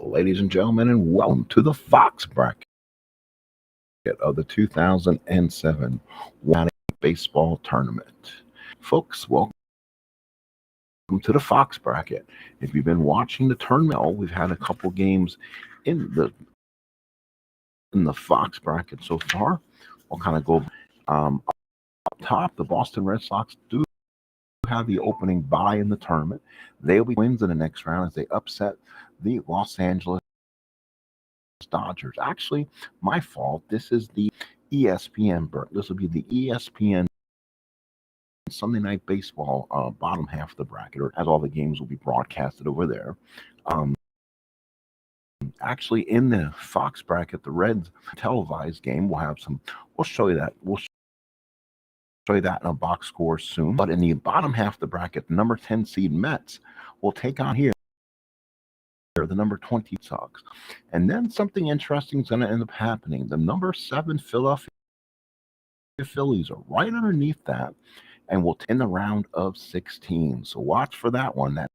Ladies and gentlemen, and welcome to the Fox bracket of the 2007 Matic baseball tournament. Folks, welcome to the Fox bracket. If you've been watching the tournament, we've had a couple games in the Fox bracket so far. We'll kind of go up top. The Boston Red Sox do have the opening bye in the tournament. They'll be wins in the next round as they upset the Los Angeles Dodgers. Actually, my fault. This is the ESPN. This will be the ESPN Sunday Night Baseball bottom half of the bracket, or as all the games will be broadcasted over there. Actually, in the Fox bracket, the Reds televised game, we'll show you that. We'll show you that in a box score soon. But in the bottom half of the bracket, the number 10 seed Mets will take on here the number 20 Sox. And then something interesting is going to end up happening. The number 7 Philadelphia Phillies are right underneath that and will in the round of 16. So watch for that one. That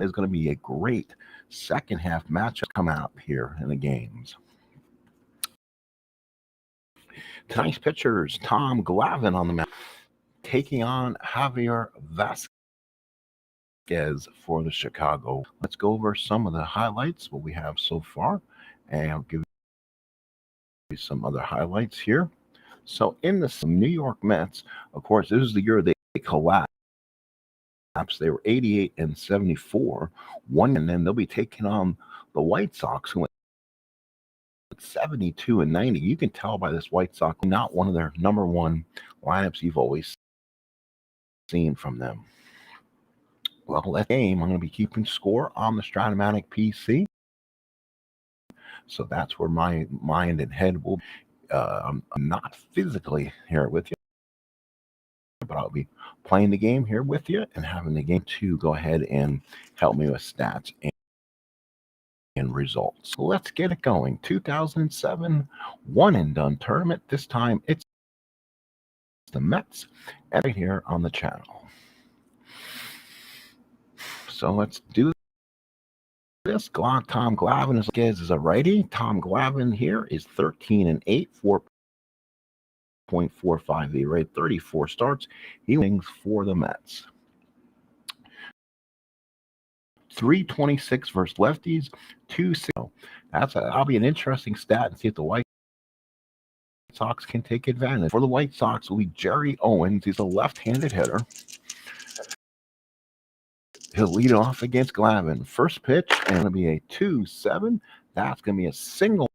is going to be a great second half matchup come out here in the games. Tonight's pitchers, Tom Glavine on the mound, taking on Javier Vazquez for the Chicago. Let's go over some of the highlights, what we have so far, and I'll give you some other highlights here. So in the New York Mets, of course, this is the year they collapsed. They were 88 and 74, and then they'll be taking on the White Sox, who went 72 and 90. You can tell by this White Sox, not one of their number one lineups you've always seen from them. Well, that game, I'm going to be keeping score on the Strat PC. So that's where my mind and head will be. I'm not physically here with you, but I'll be playing the game here with you and having the game to go ahead and help me with stats and results. So let's get it going. 2007 One and Done Tournament. This time it's the Mets, and right here on the channel. So let's do this. Tom Glavine is a righty. Tom Glavine here is 13 and 8, 4.45 ERA, 34 starts. He wins for the Mets. 326 versus lefties, 260. That'll be an interesting stat and see if the White Sox can take advantage. For the White Sox will be Jerry Owens. He's a left-handed hitter. He'll lead off against Glavine. First pitch, and it'll be a 2-7. That's going to be a single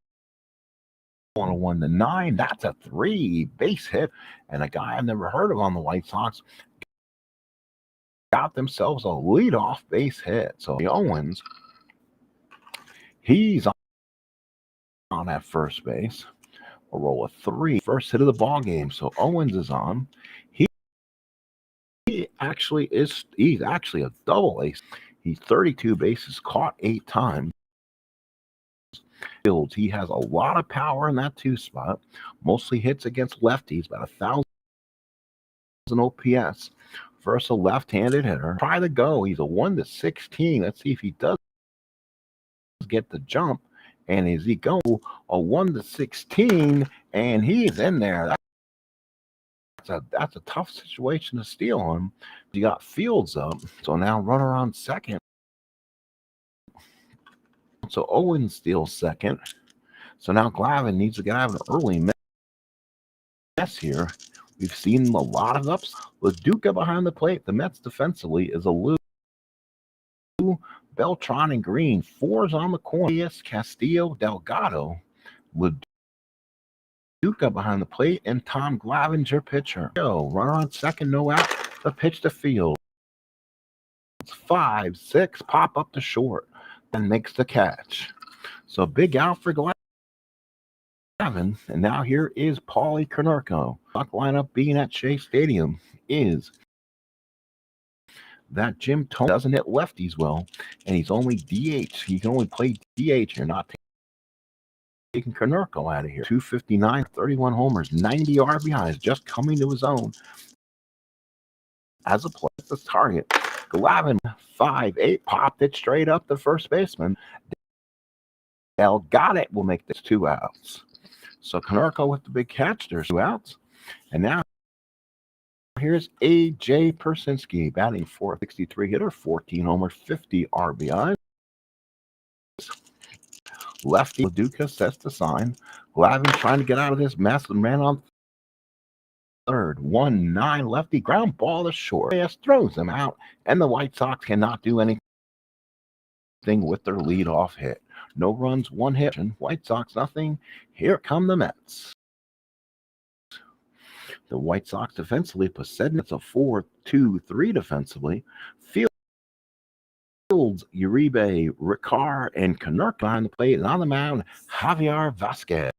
on a 1-9. That's a 3 base hit. And a guy I've never heard of on the White Sox got themselves a leadoff base hit. So Owens, he's on at first base. We'll roll a 3. First hit of the ball game. So Owens is on. He's actually a double ace. He's 32 bases, caught 8 times. He has a lot of power in that 2 spot. Mostly hits against lefties, about 1,000 OPS versus a left-handed hitter. Try to go. He's a 1-16. Let's see if he does get the jump. And is he go a 1-16? And he's in there. That's a tough situation to steal on. You got Fields up, so now runner on second. So Owens steals second. So now Glavine needs to get out of an early mess here. We've seen a lot of ups. LaDuca behind the plate. The Mets defensively is a Lou, Beltran, and Green. 4s on the corner. Castillo, Delgado. LaDuca behind the plate, and Tom Glavine's your pitcher. Runner on second, no out. The pitch to Field. 5-6, pop up to short, and makes the catch. So big out for Glavine. And now here is Paulie Konerko. Lineup being at Shea Stadium is that Jim Thome doesn't hit lefties well, and he's only DH. He can only play DH. You're not taking Konerko out of here. 259, 31 homers, 90 RBIs, just coming to his own. As a player, the target. Glavine 5-8 popped it straight up the first baseman. Dell got it. Will make this 2 outs. So Konerko with the big catch. There's 2 outs. And now here's A.J. Persinski batting .463 hitter, 14 homers, 50 RBIs. Lefty Duca sets the sign. Glavine trying to get out of this mess and ran on third. 1-9 lefty ground ball to short. Reyes throws him out, and the White Sox cannot do anything with their leadoff hit. No runs, 1 hit. White Sox nothing. Here come the Mets. The White Sox defensively, Poseidon, it's a 4-2-3 defensively. Fields, Uribe, Ricard, and Konerko behind the plate, and on the mound, Javier Vazquez.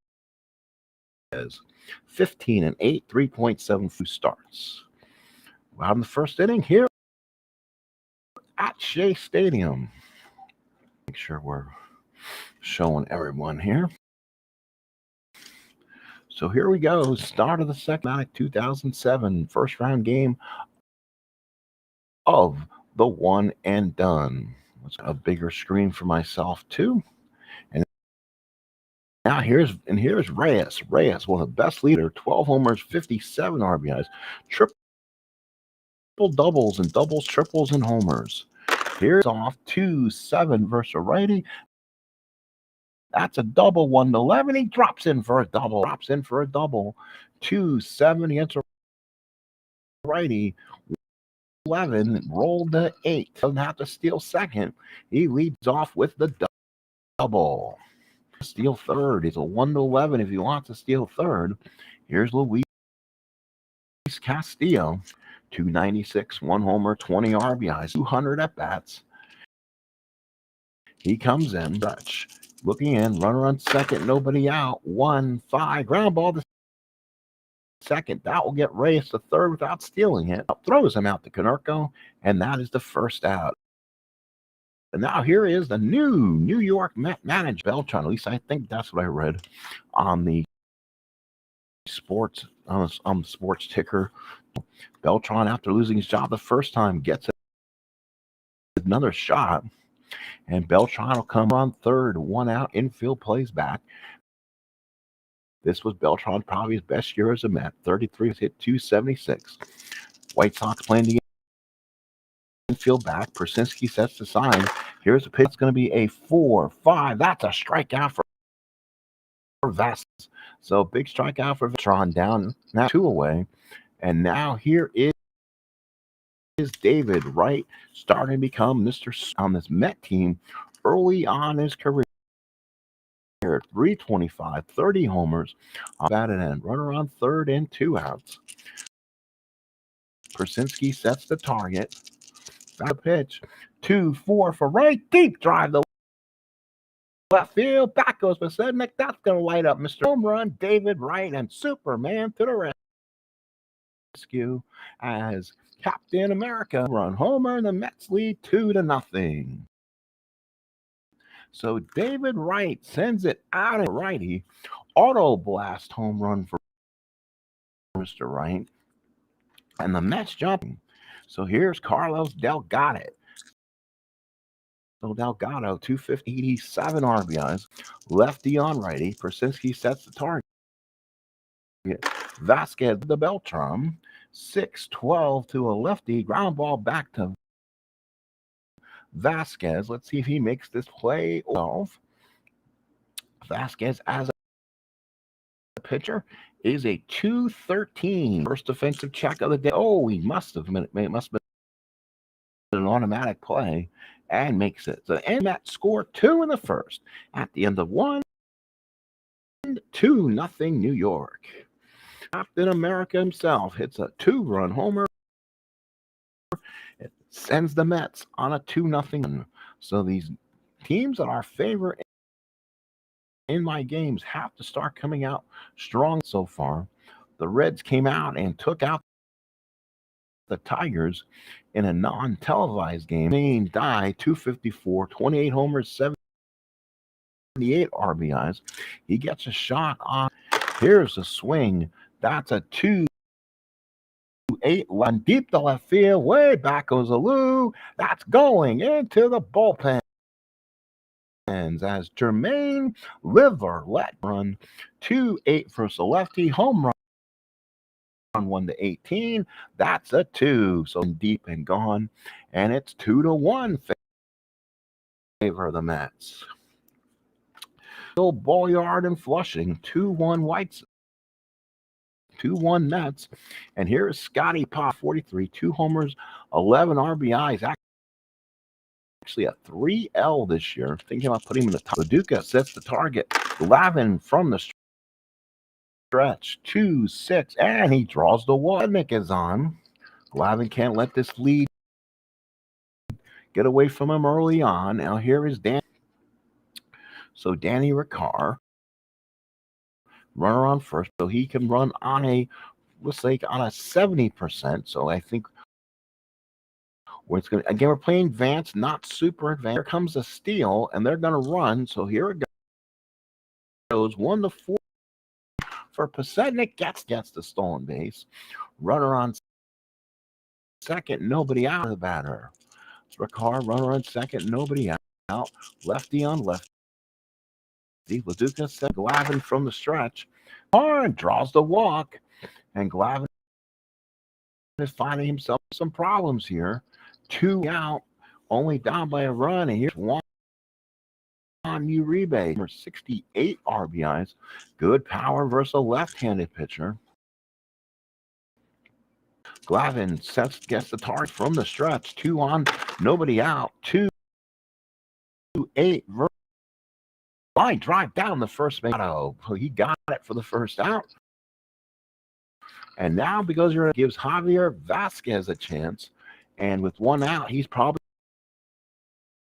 15-8, 3.72 starts. Out in the first inning here at Shea Stadium. Make sure we're showing everyone here. So here we go. Start of the second Matic 2007 first round game of the One and Done. Let's get a bigger screen for myself too. And now here's Reyes. Reyes, one of the best leader, 12 homers, 57 RBIs, triple doubles and doubles, triples, and homers. Here's off 2-7 versus a righty. That's a double, 1-11. He drops in for a double. 2-7 against a righty. 11 rolled to 8. Doesn't have to steal second. He leads off with the double. Steal third. It's a 1-11 if he wants to steal third. Here's Luis Castillo. 296, 1 homer, 20 RBIs, 200 at bats. He comes in, Dutch. Looking in, runner on second, nobody out. 1-5, ground ball to second. That will get Reyes to third without stealing it. Throws him out to Konerko, and that is the first out. And now here is the New York Met manager, Beltran. At least I think that's what I read on the sports sports ticker. Beltran, after losing his job the first time, gets another shot. And Beltran will come on third, 1 out, infield plays back. This was Beltran, probably his best year as a Met. 33 hit, 276. White Sox playing the infield back. Persinski sets the sign. Here's a pitch. It's going to be a 4-5. That's a strikeout for Vazquez. So big strikeout for Beltran, down now 2 away. And now here is David Wright, starting to become Mr. on this Met team early on his career. 325, 30 homers, batted end. Runner on third and 2 outs. Persinski sets the target. Back pitch. 2-4 for Wright. Deep drive the left field. Back goes Poseidon. That's going to light up Mr. Home Run, David Wright, and Superman to the rescue as Captain America run homer, and the Mets lead 2-0. So David Wright sends it out of righty. Auto blast home run for Mr. Wright. And the Mets jumping. So here's Carlos Delgado. So Delgado, 287 RBIs. Lefty on righty. Persinski sets the target. Vazquez the Beltran. 6-12 to a lefty. Ground ball back to Vazquez. Let's see if he makes this play. 12. Vazquez as a pitcher is a 213. First defensive check of the day. Oh, he must have been. It must have been an automatic play, and makes it. So and Met score 2 in the first. At the end of 1, 2-0 New York. Captain America himself hits a 2-run homer. It sends the Mets on a 2-0. So these teams that are favored in my games have to start coming out strong so far. The Reds came out and took out the Tigers in a non-televised game. Maine die 254, 28 homers, 78 RBIs. He gets a shot on. Here's a swing. That's a 2 2-8, line deep to left field. Way back goes Alou. That's going into the bullpen. As Jermaine Liver let run 2-8 versus a lefty home run. 1-18. That's a 2. So deep and gone. And it's 2-1 favor of the Mets. Bill Boyard and Flushing, 2-1 Whites. 2-1 Mets. And here's Scotty Pop, 43, 2 homers, 11 RBIs. Actually a 3L this year. Thinking about putting him in the top. Paducah sets the target. Glavine from the stretch, 2-6, and he draws the wall. Nick is on. Glavine can't let this lead get away from him early on. Now here is Dan. So Danny Ricard, runner on first, so he can run on a, let's say, on a 70%. So I think it's going to, again, we're playing advanced, not super advanced. Here comes a steal, and they're going to run. So here it goes, 1-4 for Pasetnik. Gets the stolen base. Runner on second, nobody out of the batter. Ricard, runner on second, nobody out. Lefty on lefty. Leduca said Glavine from the stretch. And draws the walk. And Glavine is finding himself some problems here. 2 out, only down by a run. And here's one on Uribe. 68 RBIs. Good power versus a left-handed pitcher. Glavine gets the target from the stretch. 2 on, nobody out. 2-8. Line drive down the first base. He got it for the first out. And now, because it gives Javier Vazquez a chance, and with 1 out, he's probably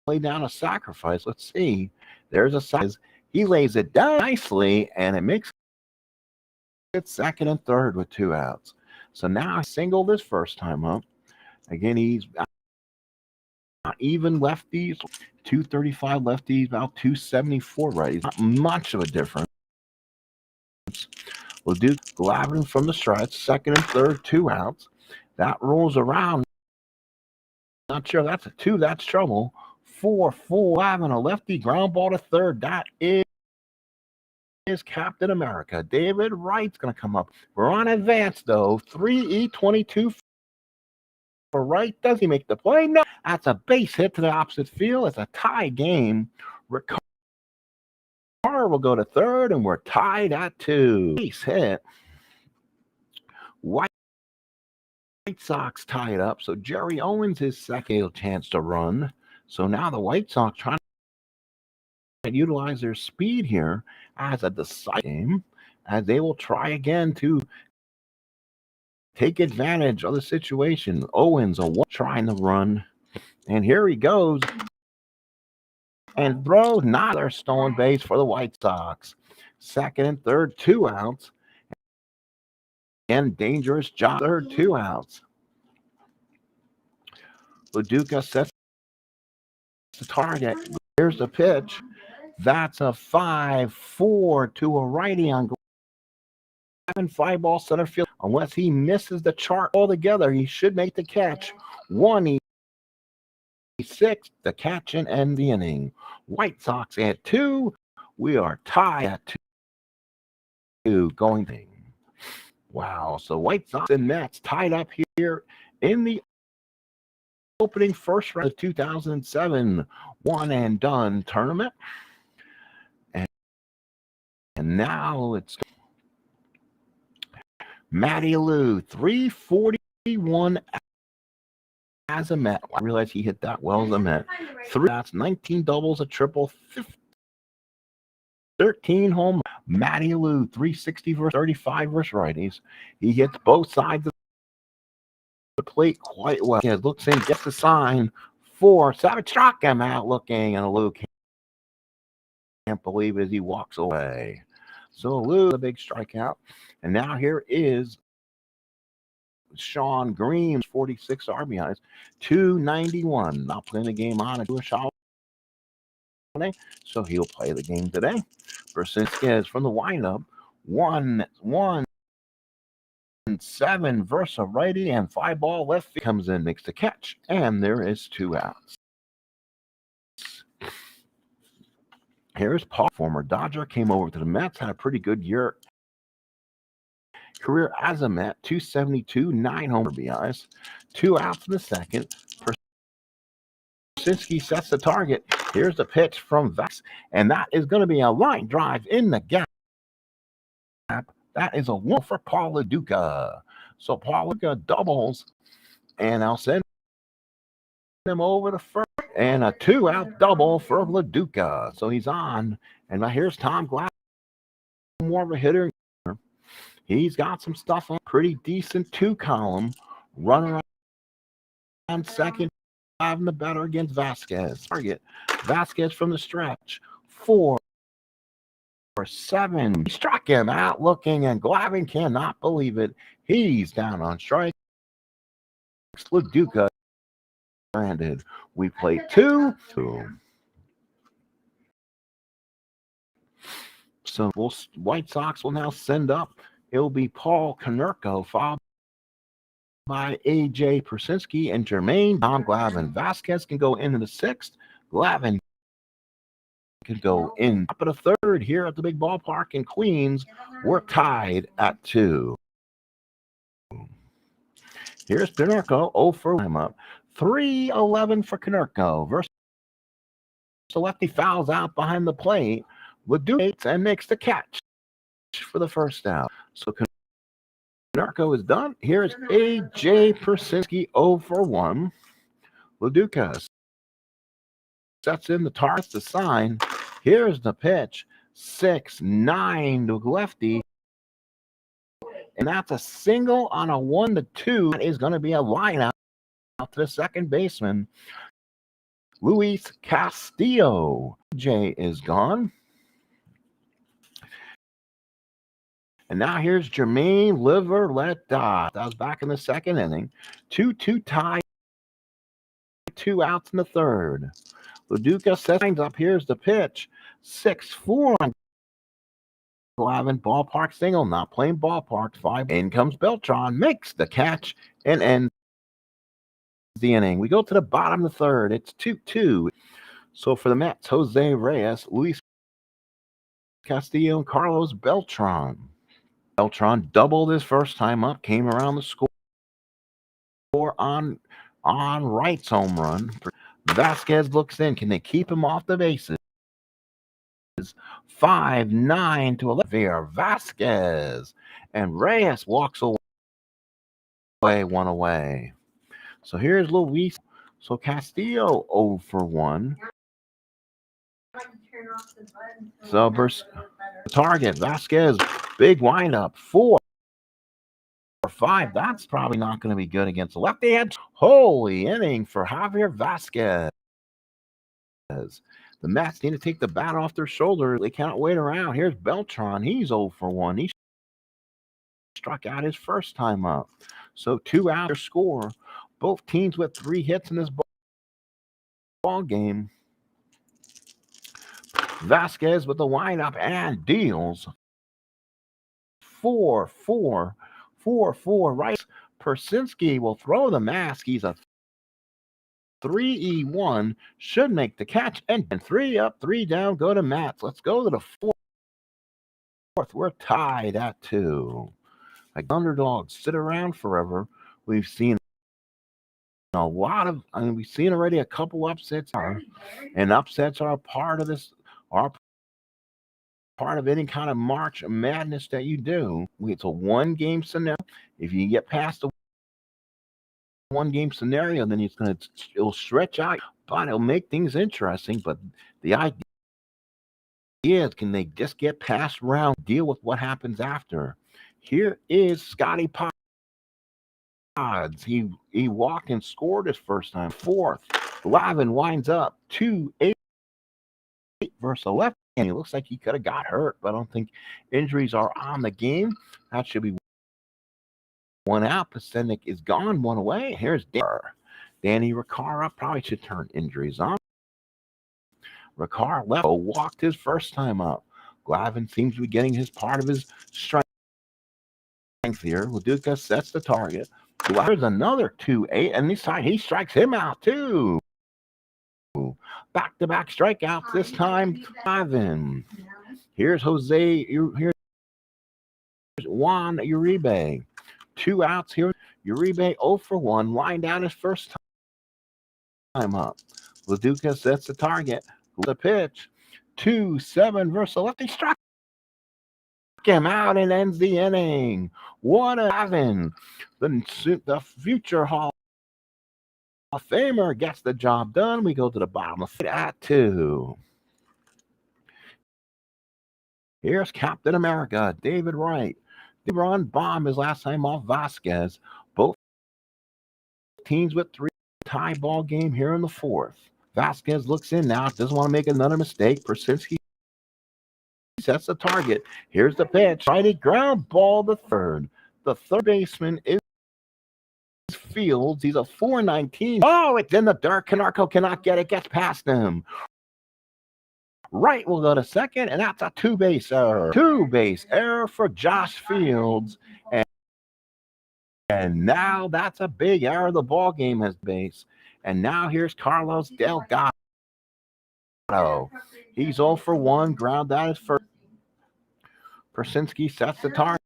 laid down a sacrifice. Let's see. There's a size. He lays it down nicely, and it makes it second and third with 2 outs. So now I single this first time up. Again, he's even lefties, 235 lefties, about 274 righties. Not much of a difference. We'll do Glavine from the stretch, second and third, 2 outs. That rolls around. Not sure that's a 2. That's trouble. 4-4, Glavine, a lefty ground ball to third. That is Captain America. David Wright's going to come up. We're on advance, though. 3-22 for Wright. Does he make the play? No. That's a base hit to the opposite field. It's a tie game. Ricard will go to third, and we're tied at 2. Base hit. White Sox tie it up. So Jerry Owens his second chance to run. So now the White Sox trying to utilize their speed here as a decisive game, as they will try again to take advantage of the situation. Owens trying to run, and here he goes, and throws another stolen base for the White Sox. Second and third, 2 outs. And dangerous job. Third, 2 outs. Leduca sets the target. Here's the pitch. That's a 5-4 to a righty on Glavine. 5-ball center field. Unless he misses the chart altogether, he should make the catch. 1-6, the catch and end the inning. White Sox at 2. We are tied at 2 going to. Wow. So White Sox and Mets tied up here in the opening first round of 2007 One Done Tournament. And now it's Matty Lou, 341 as a Met. I realize he hit that well as a Met. 3 outs, 19 doubles, a triple, 13 home. Matty Lou, 360 versus 35 versus righties. He hits both sides of the plate quite well. He looks in, gets the sign for Savage. Struck him out looking, and Lou can't believe it as he walks away. So Lou, a big strikeout. And now here is Sean Green, 46 RBIs, 291. Not playing the game on a Jewish holiday, so he'll play the game today. Vazquez from the windup, 1-0 7 versus a righty, and 5 ball left field comes in, makes the catch, and there is 2 outs. Here's Paul, former Dodger, came over to the Mets, had a pretty good career as a Met, 272, 9 home RBIs, 2 outs in the second. Persinski sets the target. Here's the pitch from Vazquez, and that is going to be a line drive in the gap. That is a 1 for Paul LaDuca. So Paul LaDuca doubles, and I'll send him over to first. And a 2-out double for LaDuca. So he's on. And now here's Tom Glavine, more of a hitter. He's got some stuff on. Pretty decent 2-column. Runner on second. Having the better against Vazquez. Target. Vazquez from the stretch. 4 for 7. He struck him out looking, and Glavine cannot believe it. He's down on strike. LaDuca stranded. We play 2. So White Sox will now send up. It'll be Paul Konerko, followed by A.J. Persinski and Jermaine. Tom Glavine. Vazquez can go into the 6th. Glavine can go in top of the 3rd here at the big ballpark in Queens. We're tied at 2. Here's Konerko, 0 for time up. 3-11 for Konerko versus the lefty, fouls out behind the plate. LaDuca and makes the catch for the first out. So Konerko is done. Here's A.J. Persinski, 0 for 1. LaDuca sets in the target, the sign. Here's the pitch. 6-9 to lefty. And that's a single on a 1-2. That is going to be a line out to the second baseman, Luis Castillo. Jay is gone. And now here's Jermaine Liverletta. That was back in the second inning. 2-2 tie. 2 outs in the 3rd. LaDuca sets up. Here's the pitch. 6-4 on Glavine. Ballpark single. Not playing ballpark. 5. In comes Beltran. Makes the catch and ends the inning. We go to the bottom of the 3rd. It's 2-2. So for the Mets, Jose Reyes, Luis Castillo, and Carlos Beltran. Beltran doubled his first time up. Came around the score on Wright's home run. Vazquez looks in. Can they keep him off the bases? 5-9 to 11. Vazquez. And Reyes walks away. 1 away. So here's Luis. So Castillo 0 for 1. So target. Vazquez. Big windup. 4 for 5. That's probably not going to be good against the lefty hand. Holy inning for Javier Vazquez. The Mets need to take the bat off their shoulders. They can't wait around. Here's Beltran. He's 0 for 1. He struck out his first time up. So 2 out score. Both teams with 3 hits in this ball game. Vazquez with the windup and deals. 4-4. Right. Persinski will throw the mask. He's a 3-1. Should make the catch. And 3 up, 3 down. Go to Mats. Let's go to the 4th. We're tied at 2. Like underdogs sit around forever. We've seen a lot of, we've seen already a couple upsets, and upsets are a part of this, are part of any kind of March Madness that you do. It's a 1-game scenario. If you get past the 1-game scenario, then it'll stretch out, but it'll make things interesting. But the idea is, can they just get past round, deal with what happens after? Here is Scotty Pods. He walked and scored his first time. 4th. Glavine winds up 2-8 versus 11. And he looks like he could have got hurt, but I don't think injuries are on the game. That should be 1 out. Pasenik is gone, 1 away. Here's Danny Riccara. Probably should turn injuries on. Riccara left, walked his first time up. Glavine seems to be getting his part of his strike here. Laduca sets the target. There's another 2-8, and this time he strikes him out too. Back-to-back strikeouts. This time, Glavine. Here's Jose. Here's Juan Uribe. 2 outs here. Uribe 0 for 1. Line down his first time up. Laduca sets the target. The pitch. 2-7 versus lefty. Struck him out and ends the inning. What a Glavine. The future Hall of Famer gets the job done. We go to the bottom of it at 2. Here's Captain America, David Wright. They run bomb his last time off Vazquez. Both teams with 3. Tie ball game here in the 4th. Vazquez looks in now. Doesn't want to make another mistake. Persinski sets the target. Here's the pitch. Righty ground ball to third. The third baseman is Fields. He's a 419. Oh, it's in the dirt. Canarco cannot get it. Gets past him. Right will go to second, and that's a 2-base error. 2-base error for Josh Fields. And now that's a big error. The ball game has base. And now here's Carlos Delgado. He's 0 for 1. Ground out his first. Persinski sets the target.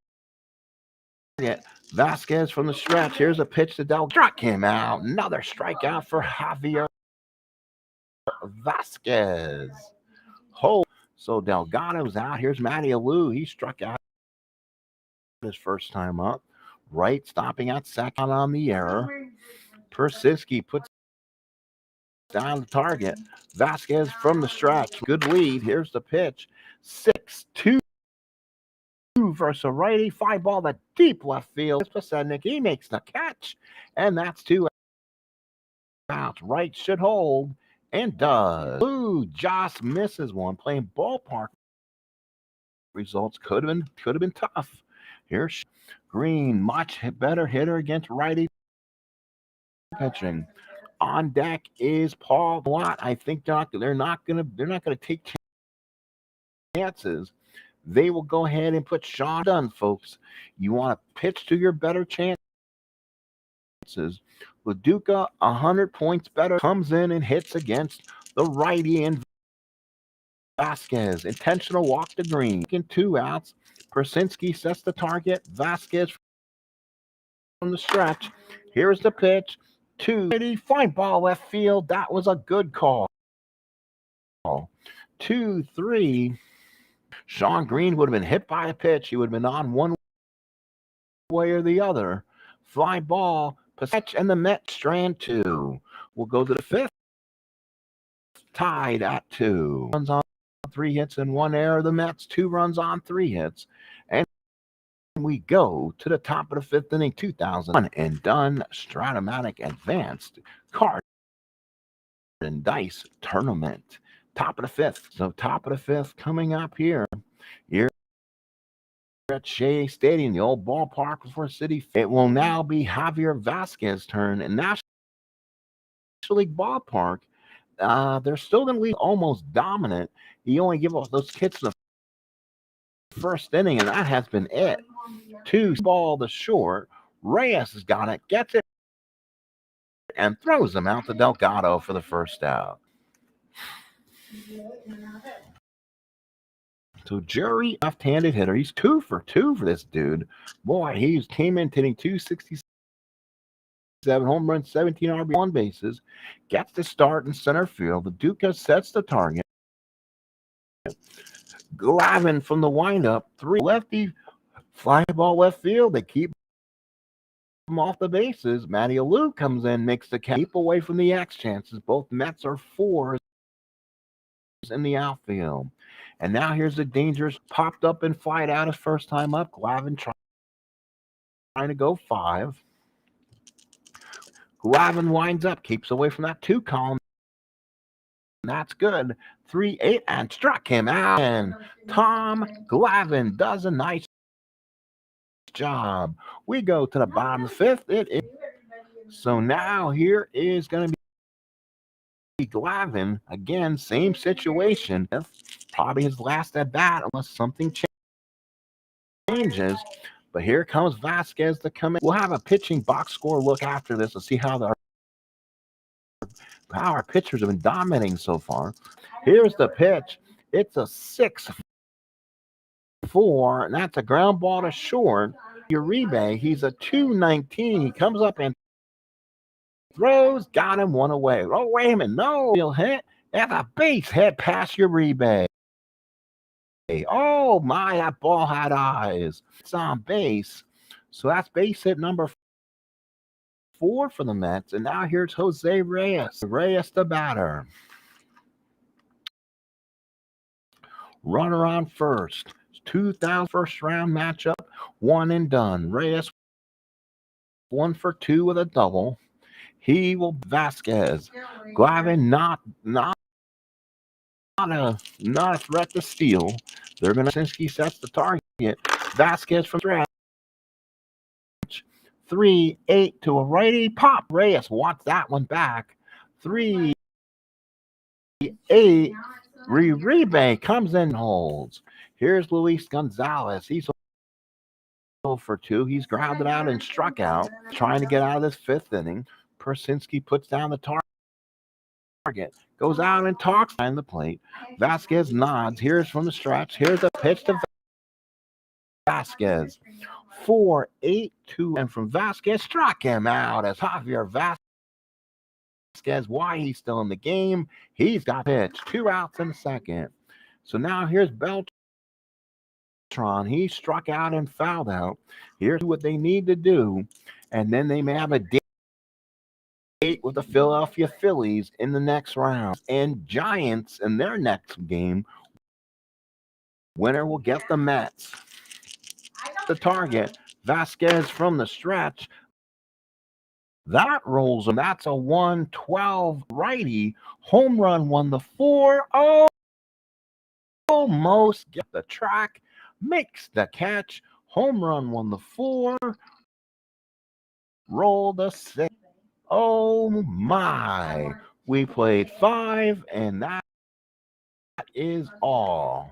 Vazquez from the stretch. Here's a pitch to Delgado. Struck him out. Another strikeout for Javier Vazquez. So Delgado's out. Here's Matty Alou. He struck out his first time up. Right stopping at second on the error. Persinski puts down the target. Vazquez from the stretch. Good lead. Here's the pitch. 6-2 versus a righty. Fly ball to deep left field. Pasednik, he makes the catch. And that's 2 outs. Right should hold. And does. Ooh, Josh misses one. Playing ballpark results could have been tough. Here's Green, much better hitter against righty pitching. On deck is Paul Watt. I think they're not gonna take chances. They will go ahead and put Sean Dunn, folks. You want to pitch to your better chances. Laduca, 100 points better, comes in and hits against the righty and Vazquez. Intentional walk to Green. In 2 outs. Persinski sets the target. Vazquez from the stretch. Here's the pitch. 2-80. Fine ball left field. That was a good call. 2-3. Sean Green would have been hit by a pitch. He would have been on one way or the other. Fly ball. Pitch and the Mets strand 2. We'll go to the 5th. Tied at 2. Runs on 3 hits and 1 error. The Mets 2 runs on 3 hits. And we go to the top of the 5th inning. 2001 and done Strat-O-Matic Advanced Card and Dice Tournament. Top of the 5th. So top of the 5th coming up here. Here at Shea Stadium, the old ballpark before City. It will now be Javier Vazquez's turn in National League Ballpark. They're still going to be almost dominant. He only give up those hits in the first inning, and that has been it. 2 ball to short. Reyes has got it, gets it, and throws him out to Delgado for the first out. So Jerry, left-handed hitter. He's 2 for 2 for this dude. Boy, he came in hitting 267 home runs, 17 RBI bases. Gets the start in center field. Laduca sets the target. Glavine from the windup. 3 lefty. Fly ball left field. They keep him off the bases. Matty Alou comes in, makes the keep away from the X chances. Both Mets are 4s in the outfield. And now here's the dangerous popped up and flied out his first time up. Glavine trying to go 5. Glavine winds up, keeps away from that 2 column. That's good. 3-8 and struck him out. And Tom Glavine does a nice job. We go to the bottom of the 5th. So now here is going to be Glavine again, same situation. Probably his last at bat unless something changes. But here comes Vazquez to come in. We'll have a pitching box score look after this and see how our pitchers have been dominating so far. Here's the pitch. It's a 6-4, and that's a ground ball to short. Uribe, he's a 219. He comes up and throws, got him one away. Oh, wait a minute. No, he'll hit. That's a base hit past Uribe. Oh, my, that ball had eyes. It's on base. So that's base hit number 4 for the Mets. And now here's Jose Reyes. Reyes the batter. Runner on first. 2000 first round matchup. One and done. Reyes 1 for 2 with a double. He will Vazquez. Glavine not a threat to steal. They're going to Sinski sets the target. Vazquez from Strat. 3-8 to a righty. Pop. Reyes wants that one back. 3-8. Uribe comes in and holds. Here's Luis Gonzalez. He's 0 for 2. He's grounded out and struck out. Trying to get out of this 5th inning. Persinski puts down the target. Goes out and talks behind the plate. Vazquez nods. Here's from the stretch. Here's a pitch to Vazquez. 4-8-2. And from Vazquez, struck him out as Javier Vazquez. Why he's still in the game? He's got pitch. 2 outs in the second. So now here's Beltran. He struck out and fouled out. Here's what they need to do. And then they may have a date with the Philadelphia Phillies in the next round. And Giants in their next game. Winner will get the Mets. The target. Vazquez from the stretch. That rolls him. That's a 1-12 righty. Home run won the 4. Oh, almost get the track. Makes the catch. Home run won the 4. Roll the 6. Oh my. We played 5, and that is all.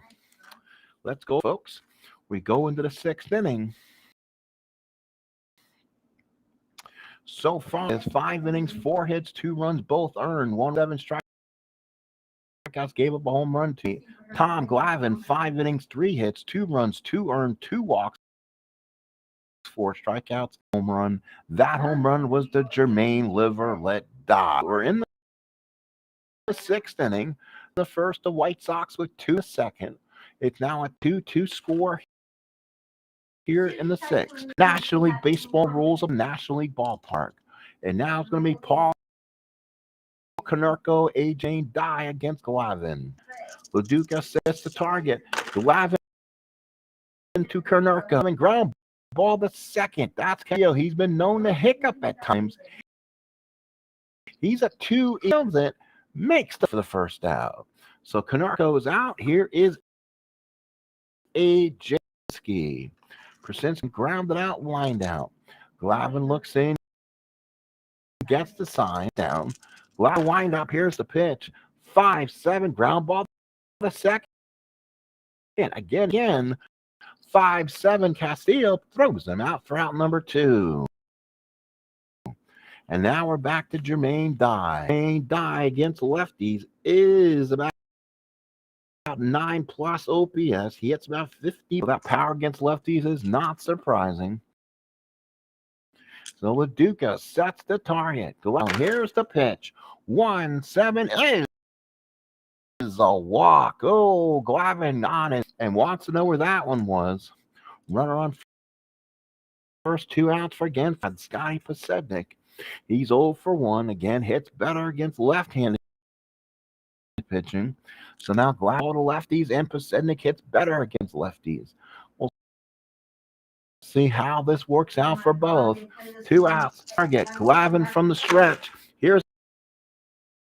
Let's go, folks. We go into the 6th inning. So far, it's 5 innings, 4 hits, 2 runs, both earned. 1-7 strikeouts, gave up a home run to Tom Glavine. 5 innings, 3 hits, 2 runs, 2 earned, 2 walks, 4 strikeouts, home run. That home run was the Jermaine Liverlet dot. We're in the 6th inning. The first, the White Sox with 2 second. It's now a 2-2 score here in the 6th. National League Baseball rules of National League Ballpark. And now it's going to be Paul Konerko, AJ Dye against Glavine. Laduca sets the target. Glavine to Konerko. And ground ball the second. That's KO. He's been known to hiccup at times. He's a 2 that makes for the first out. So Konerko is out. Here is AJ Ski. Persinski grounded out, wind out. Glavine looks in, gets the sign down. Glavine wind up. Here's the pitch. 5-7 ground ball. The second. And again. 5-7 Castillo throws them out for out number 2. And now we're back to Jermaine Dye. Jermaine Dye against lefties is about 9+ OPS. He hits about 50. That power against lefties is not surprising. So Laduca sets the target. Here's the pitch. 1-7 is a walk. Oh, Glavine on it and wants to know where that one was. Runner on first, 2 outs for again. Scotty Posednik. He's 0 for 1. Again, hits better against left-handed pitching. So now Glavine to lefties and Posednik hits better against lefties. We'll see how this works out for both. 2 outs. Target. Glavine from the stretch. Here's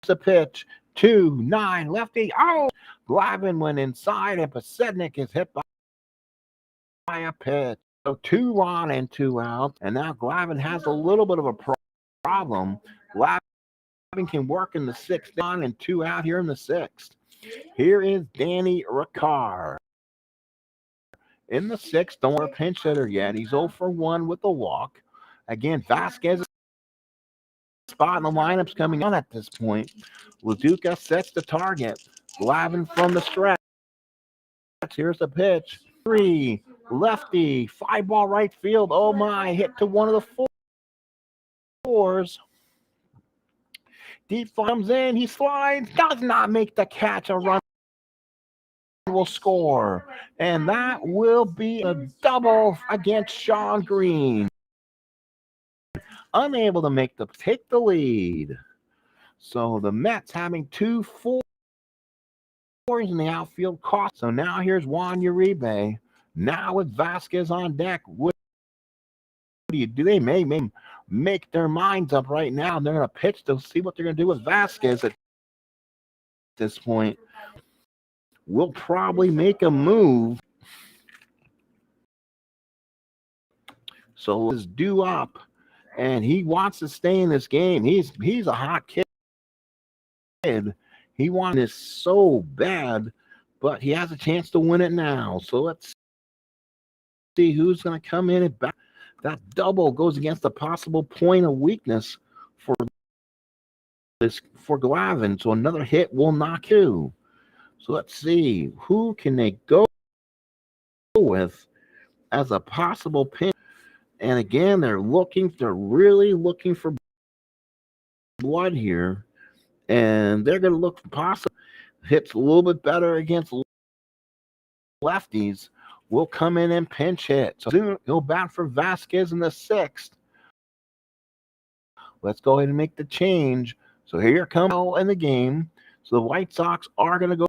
the pitch. 2-9 lefty. Oh, Glavine went inside and Posednik is hit by a pitch. So 2 on and 2 out. And now Glavine has a little bit of a problem. Glavine can work in the 6th on and 2 out here in the 6th. Here is Danny Ricard. in the sixth. Don't want a pinch hitter yet. He's 0 for 1 with a walk. Again, Vazquez spot in the lineup's coming on at this point. Laduca sets the target. Glavine from the stretch. Here's the pitch. 3, lefty, fly ball right field. Oh my, hit to one of the fours. Deep comes in, he slides, does not make the catch. A run will score. And that will be a double against Sean Green. Unable to take the lead. So the Mets having 2 4s in the outfield cost. So now here's Juan Uribe. Now with Vazquez on deck. What do you do? They may make their minds up right now. They're going to pitch to see what they're going to do with Vazquez at this point. We'll probably make a move. So let's do up. And he wants to stay in this game. He's a hot kid. He wants this so bad, but he has a chance to win it now. So let's see who's going to come in and back. That double goes against a possible point of weakness for Glavine. So another hit will knock you. So let's see who can they go with as a possible pin. And again, they're really looking for blood here. And they're going to look for possible hits a little bit better against lefties. Will come in and pinch hit. So he'll bat for Vazquez in the sixth. Let's go ahead and make the change. So here comes in the game. So the White Sox are going to go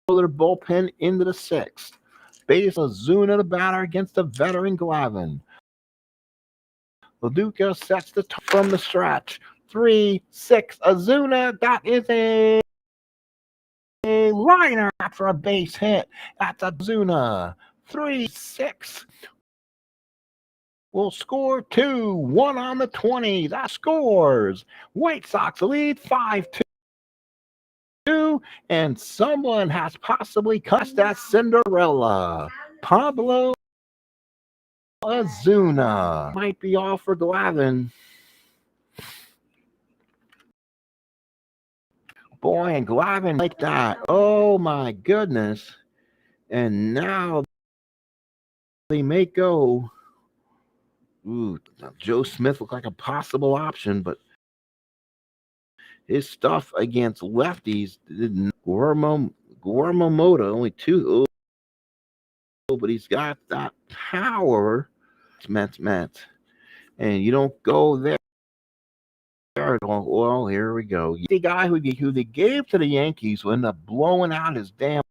their bullpen into the sixth. Base Ozuna the batter against the veteran Glavine. Laduca sets the from the stretch. 3, 6, Ozuna. That is a liner after a base hit. That's Ozuna. 3, 6. Will score 2, 1 on the 20. That scores. White Sox lead 5-2. And someone has possibly cast that Cinderella. Pablo Ozuna might be all for Glavine. Boy, and Glavine like that. Oh my goodness. And now they may go. Ooh, Joe Smith looked like a possible option, but his stuff against lefties didn't. Guarmamoto, only 2. Oh, but he's got that power. Mets. And you don't go there. Well, here we go. The guy who they gave to the Yankees will end up blowing out his damn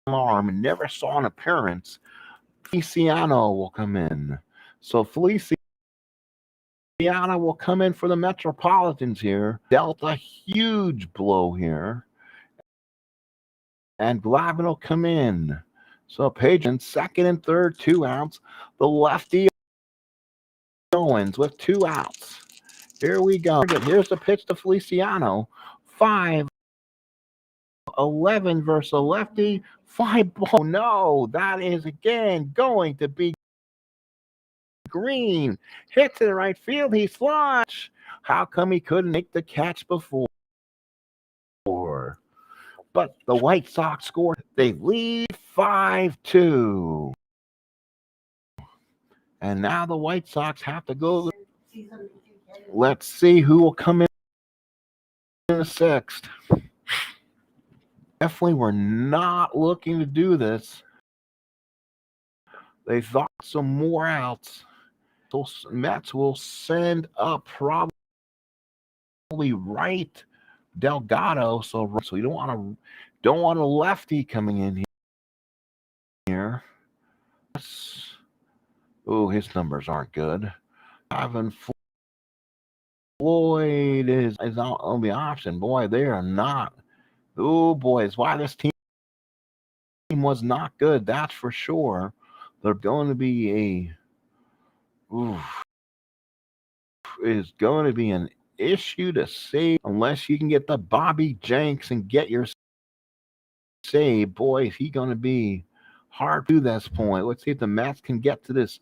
arm and never saw an appearance. Feliciano will come in. So Feliciano will come in for the Metropolitans here. Dealt a huge blow here. And Glavine will come in. So Page in second and third, 2 outs. The lefty Owens with 2 outs. Here we go. Here's the pitch to Feliciano. 5-11 versus a lefty. 5 ball. No, that is again going to be Green. Hit to the right field. He's flush. How come he couldn't make the catch before? But the White Sox scored. They lead 5-2. And now the White Sox have to go. Let's see who will come in the sixth. Definitely were not looking to do this. They thought some more outs. So Mets will send up probably right Delgado. So you don't want a lefty coming in here. Oh, his numbers aren't good. Ivan Floyd is not on the option. Boy, they are not. Oh boy, it's why this team was not good. That's for sure. They're going to be is going to be an issue to save unless you can get the Bobby Jenks and get your save. Boy, is he going to be hard to this point. Let's see if the Mets can get to this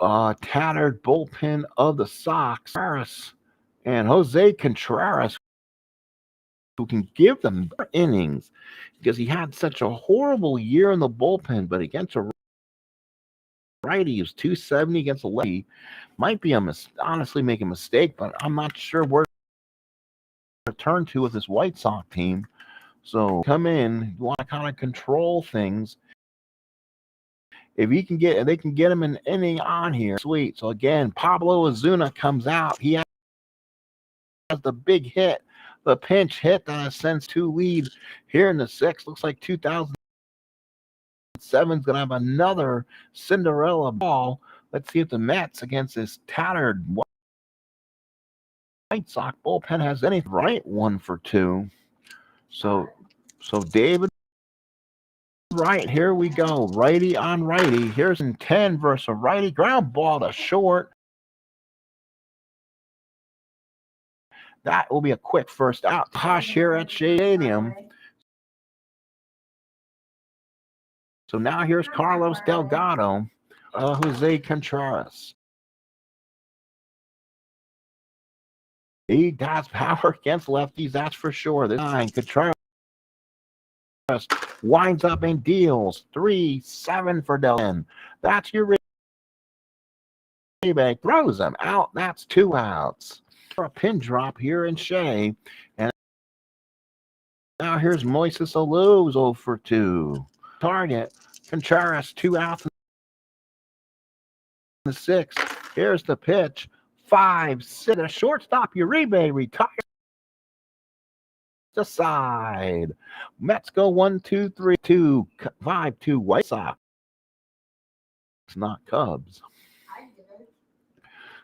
tattered bullpen of the Sox. And Jose Contreras, who can give them innings because he had such a horrible year in the bullpen, but against a righty, he was 270 against a lefty. Might be honestly make a mistake, but I'm not sure where to turn to with this White Sox team. So come in, you want to kind of control things. If they can get him an inning on here, sweet. So again, Pablo Ozuna comes out. He has the big hit, the pinch hit that sends 2 lead here in the 6th. Looks like 2007 is going to have another Cinderella ball. Let's see if the Mets against this tattered White Sox bullpen has anything right. 1 for 2. So David. Right, here we go. Righty on righty. Here's in 10 versus a righty. Ground ball to short. That will be a quick first out. Tosh here at Shea Stadium. So now here's Carlos Delgado. Jose Contreras. He has power against lefties, that's for sure. This time, Contreras winds up and deals 3-7 for Delgado. That's your rebate. Throws them out. That's 2 outs. A pin drop here in Shea. And now here's Moises Alou, 0 for 2. Target. Contreras, 2 outs in the 6th. Here's the pitch. 5-6. A shortstop, Uribe retires the side. Mets go 1-2-3-2. 5-2 White Sox. It's not Cubs.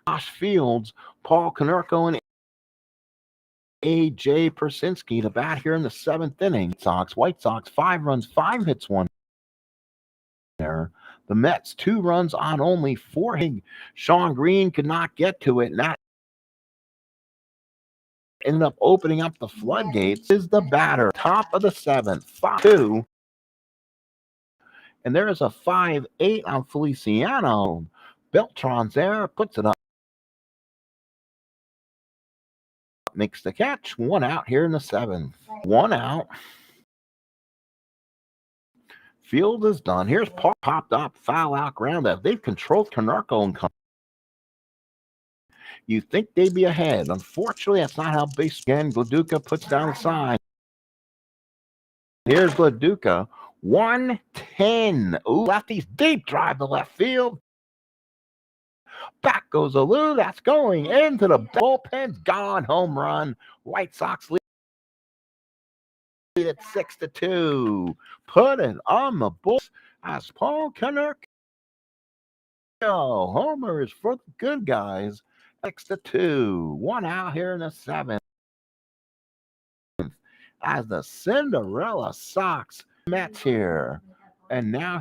Josh Fields, Paul Konerko, and A.J. Persinski to bat here in the 7th inning. White Sox, 5 runs, 5 hits, 1 error. The Mets, 2 runs on only 4 hits. Sean Green could not get to it, and that ended up opening up the floodgates. Is the batter, top of the 7th, 5-2. And there is a 5-8 on Feliciano. Beltran's there, puts it up. Makes the catch. 1 out here in the 7th. 1 out. Field is done. Here's Paul, popped up, foul out, ground out. They've controlled Konerko and company. You think they'd be ahead. Unfortunately, that's not how base again. Gladuca puts down the sign. Here's Gladuca. 1-10. Ooh, lefties deep drive to left field. Back goes Alou. That's going into the bullpen. Gone. Home run. White Sox lead at 6-2. Put it on the books as Paul Konerko. Homer is for the good guys. 6-2. 1 out here in the 7th. As the Cinderella Sox Mets here. And now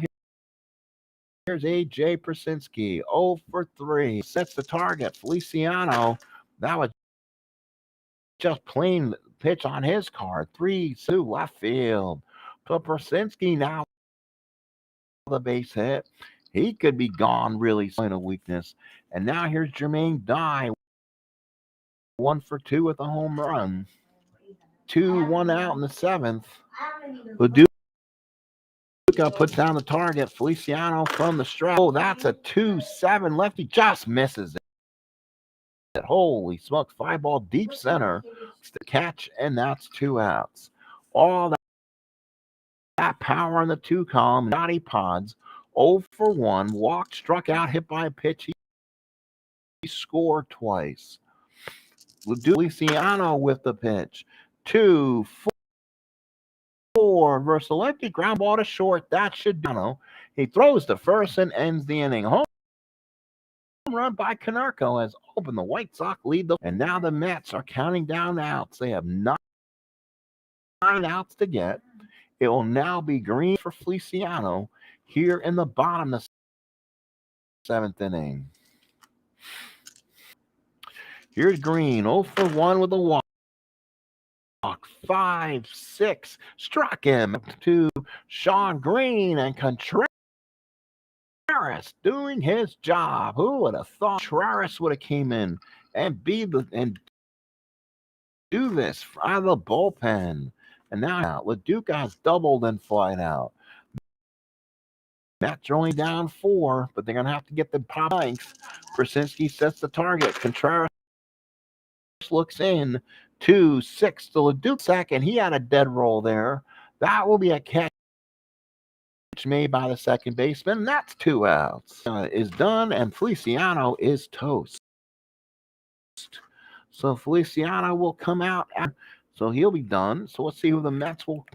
here's A.J. Persinski. 0 for 3. Sets the target. Feliciano. That was just plain pitch on his card. 3-2 left field. But Persinski now the base hit. He could be gone really sign of weakness. And now here's Jermaine Dye. 1 for 2 with a home run. 2-1 out in the 7th. Gladuca puts down the target. Feliciano from the Strat. Oh, that's a 2-7 lefty. Just misses it. Holy smokes. 5-ball deep center. It's the catch, and that's 2 outs. All that power on the 2 column. Naughty Pods. 0 for 1. Walked, struck out, hit by a pitch. He scored twice. Feliciano with the pitch. 2-4 versus the lefty. Ground ball to short. That should do. He throws to first and ends the inning. Home run by Konerko has opened the White Sox lead. And now the Mets are counting down outs. They have 9 outs to get. It will now be green for Feliciano here in the bottom of the 7th inning. Here's Green, 0 for 1 with a walk. 5-6. Struck him to Sean Green, and Contreras doing his job. Who would have thought Contreras would have came in and do this out of the bullpen? And now LeDuc has doubled and flied out. Mets are only down 4, but they're going to have to get the pop ninth. Krasinski sets the target. Contreras looks in. 2-6 to LeDuc second. He had a dead roll there. That will be a catch made by the second baseman. That's 2 outs. Is done, and Feliciano is toast. So Feliciano will come out. So he'll be done. So let's see who the Mets will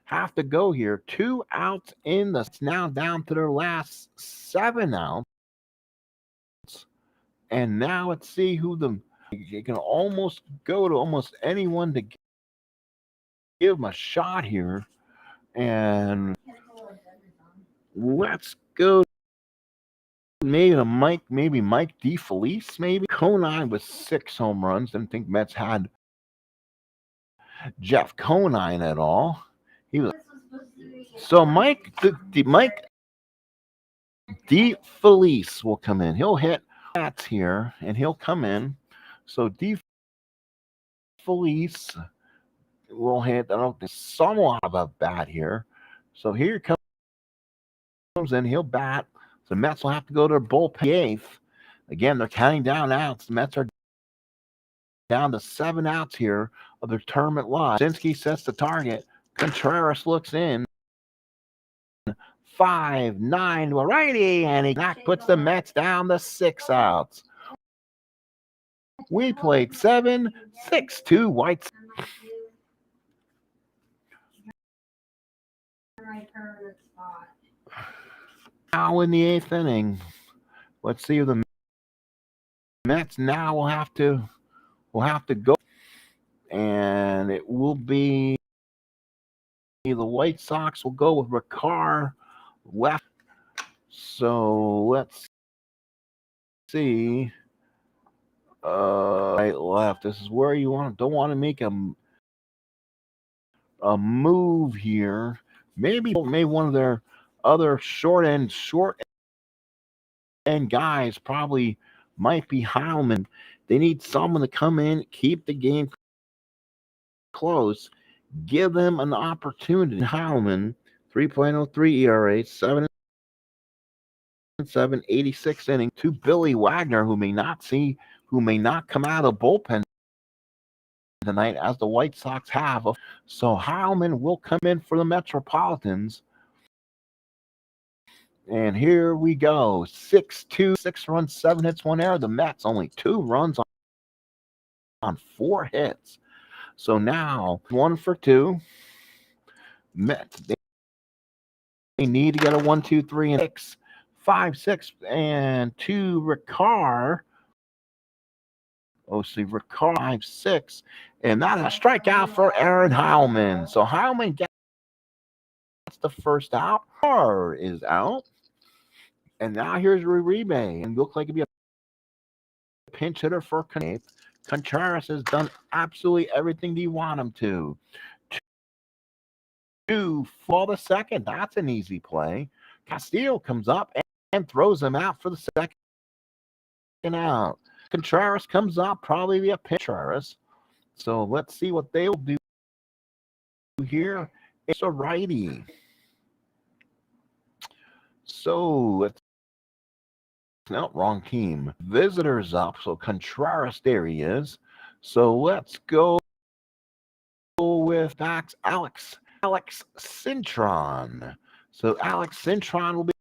have to go here. 2 outs in the now down to their last 7 outs. And now let's see who you can almost go to almost anyone to give them a shot here. And let's go maybe Mike DeFelice, maybe. Conine with 6 home runs. Didn't think Mets had Jeff Conine at all. He was so Mike DeFelice will come in. He'll hit bats here, and he'll come in. So DeFelice will hit. I don't think somewhat of a bat here. So here comes in. He'll bat. The Mets will have to go to their bullpen 8th. Again, they're counting down outs. The Mets are down to 7 outs here of their tournament line. Krasinski sets the target. Contreras looks in. 5-9 to a righty, and he puts the Mets down to 6 outs. We played 7, 6-2 White. Now in the 8th inning, let's see who the Mets now will have to go, and it will be the White Sox will go with Ricard left. So let's see. Right, left. This is where you don't want to make a move here. Maybe one of their other short end guys probably might be Heilman. They need someone to come in, keep the game close, give them an opportunity. Heilman, 3.03 ERA, 7-7, 86 inning. To Billy Wagner, who may not come out of the bullpen tonight, as the White Sox have. So Heilman will come in for the Metropolitans. And here we go. 6-2, 6 runs, 7 hits, 1 error. The Mets only 2 runs on 4 hits. So now 1 for 2. Mets, they need to get a 1, 2, 3, and 6. 5, 6, and 2 Ricard. Oh, see, Ricard 5, 6. And that's a strikeout for Aaron Heilman. So Heilman gets the first out. Ricard is out. And now here's Uribe. And look like it'd be a pinch hitter for Contreras. Contreras has done absolutely everything you want him to. 2 for the second. That's an easy play. Castillo comes up and throws him out for the second out. Contreras comes up, probably be a pinch. So let's see what they'll do here. It's a righty. So let's no, wrong team. Visitors up. So Contreras, there he is. So let's go with Alex Cintron. So Alex Cintron will be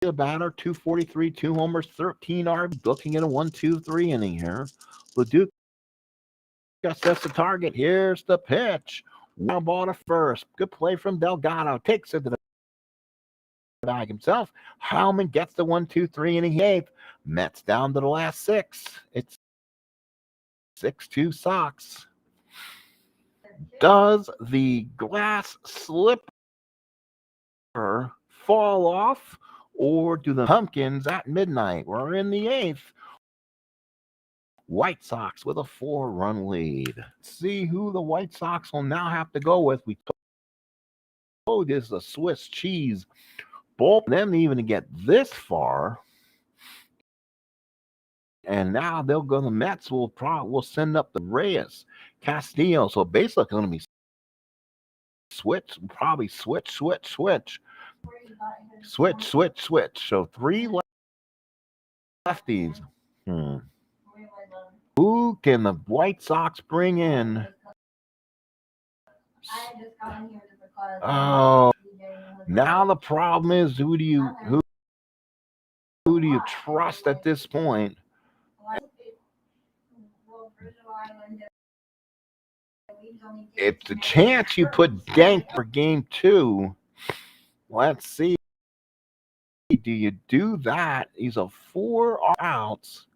the batter. 243, 2 homers, 13 RBIs. Looking at a 1, 2, 3 inning here. LeDuc sets the target. Here's the pitch. One ball to first. Good play from Delgado. Takes it to the bag himself. Heilman gets the 1, 2, 3 inning 8th. Mets down to the last 6. It's 6-2 Sox. Does the glass slipper fall off, or do the pumpkins at midnight? We're in the 8th. White Sox with a 4-run lead. Let's see who the White Sox will now have to go with. We told you this is a Swiss cheese bull. Them even to get this far. And now they'll go. The Mets will send up the Reyes, Castillo. So basically, going to be switch. So 3 lefties. Who can the White Sox bring in? Oh, now the problem is who do you trust at this point? It's a chance you put Dank for game 2. Let's see. Do you do that? He's a 4 outs.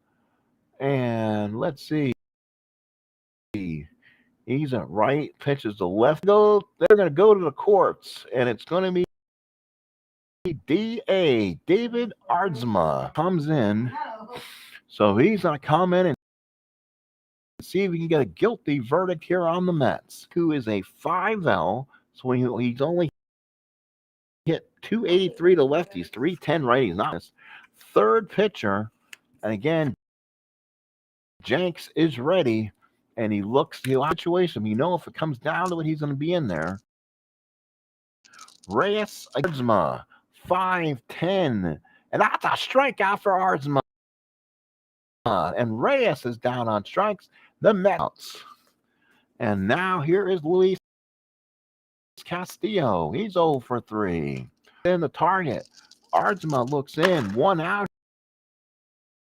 And let's see. He's at right, pitches to left. They're going to go to the courts, and it's going to be D.A. David Ardsma comes in. So he's going to come in and see if he can get a guilty verdict here on the Mets, who is a 5L. So he's only hit 283 to lefties, 310 righties. Not his third pitcher. And again, Jenks is ready. And he looks the situation. You know, if it comes down to it, he's going to be in there. Reyes Ardsma, 5-10. And that's a strikeout for Ardsma. And Reyes is down on strikes. The Mets. And now here is Luis Castillo. He's 0 for 3. Then the target. Ardsma looks in. 1 out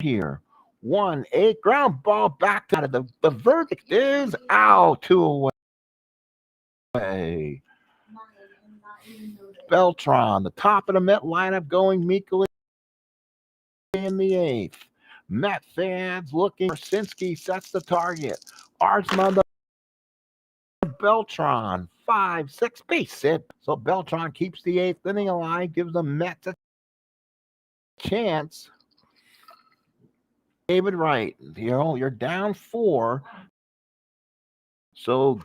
here. 1-8 ground ball back to the verdict is out. 2 away. Beltran, the top of the Met lineup, going meekly in the 8th. Met fans looking. Krasinski sets the target. Ardsma, the Beltran, 5-6 base hit. So Beltran keeps the 8th inning alive, gives the Mets a chance. David Wright, you're down 4. So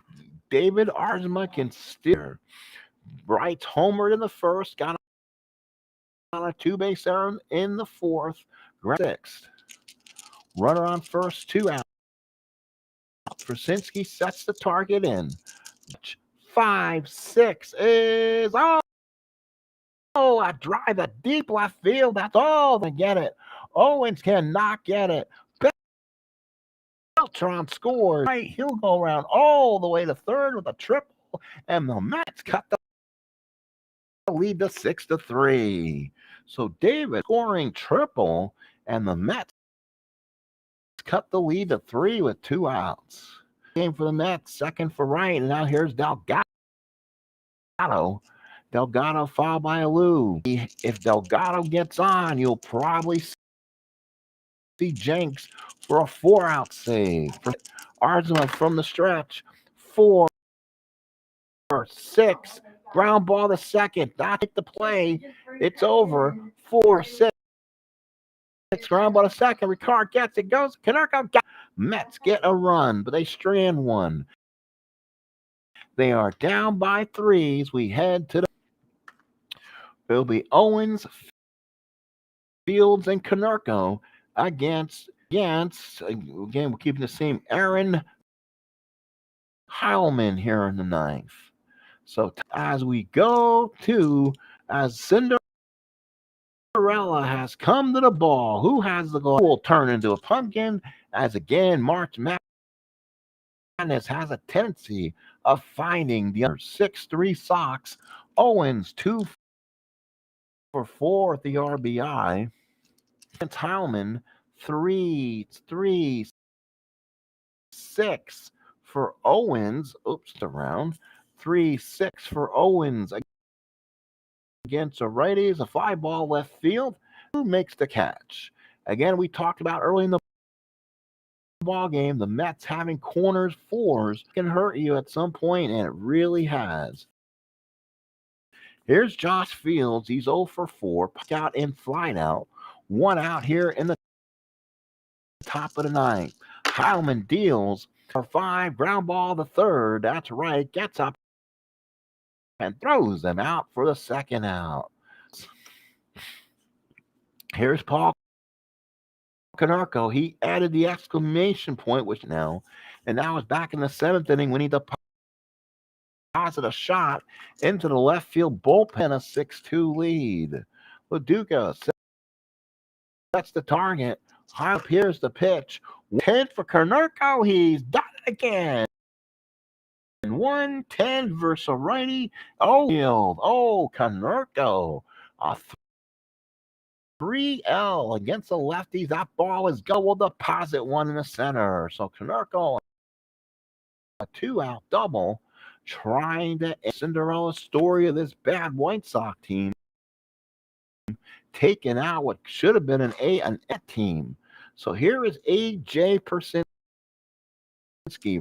David Ardsma can steer. Wright's homered in the 1st, got on a 2-base error in the 4th, 6th. Runner on 1st, 2 out. Krasinski sets the target in. 5-6 is a drive, a deep left field. That's all they get it. Owens cannot get it. Beltran scores. Right, he'll go around all the way to 3rd with a triple, and the Mets cut the lead to 6-3. So David scoring triple, and the Mets cut the lead to 3 with 2 outs. Game for the Mets, 2nd for Wright, and now here's Delgado. Delgado fouled by Alou. If Delgado gets on, you'll probably see Jenks for a 4-out save. Ardsma from the stretch. 4-6. Ground ball to 2nd. Not hit the play. It's over. 4-6. Ground ball to 2nd. Ricard gets it. Goes. Canerco. Mets get a run, but they strand 1. They are down by 3 as we head to the. It'll be Owens, Fields, and Canerco against again, we're keeping the same Aaron Heilman here in the 9th. So as we go to, as Cinderella has come to the ball, who has the goal will turn into a pumpkin, as again, Marcb Madness has a tendency of finding the other 6-3 Sox. Owens 2 for 4 at the RBI. Heilman 3-6 for Owens. Oops, around 3-6 for Owens against a righties. A fly ball left field. Who makes the catch? Again, we talked about early in the ball game, the Mets having corners 4s can hurt you at some point, and it really has. Here's Josh Fields. He's 0 for 4. Puck out and fly out. 1 out here in the top of the 9th. Heilman deals for 5, ground ball the third. That's right, gets up and throws them out for the second out. Here's Paul Canarco. He added the exclamation point, which now, and now is back in the 7th inning. We need to deposit a shot into the left field bullpen, a 6-2 lead. Laduca sets the target. High up, here's the pitch. 10 for Canarco. He's done it again. 110 versus a righty. Oh, Canarco. A 3L against the lefties. That ball is go. We'll deposit one in the center. So Canarco, a 2-out double, trying to end Cinderella story of this bad White Sox team, taking out what should have been an A team. So here is A.J. Persinski.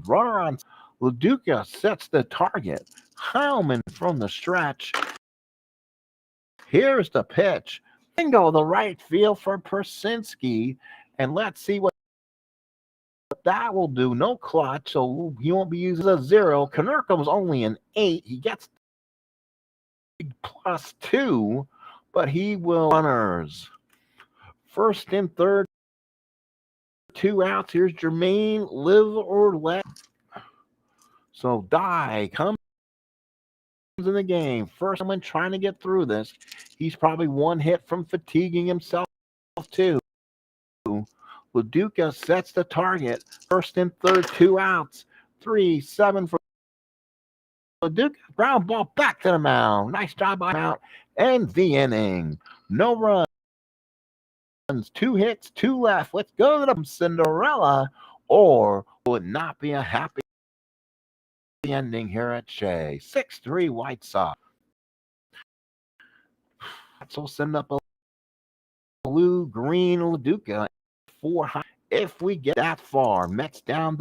Runner on. Laduca sets the target. Heilman from the stretch. Here's the pitch. Bingo, the right field for Persinski. And let's see what that will do. No clutch, so he won't be using a 0. Canarco's only an 8. He gets +2, but he will runners. First and third, 2 outs. Here's Jermaine, live or let. So Dye comes in the game. First someone trying to get through this. He's probably one hit from fatiguing himself too. Laduca sets the target. First and third, 2 outs. 3-7 for Laduca. Ground ball back to the mound. Nice job by out. And the inning. No runs. 2 hits, 2 left. Let's go to the Cinderella. Or will it not be a happy ending here at Shea? 6-3 White Sox. So send up a blue, green Laduca. 4 high. If we get that far, Mets down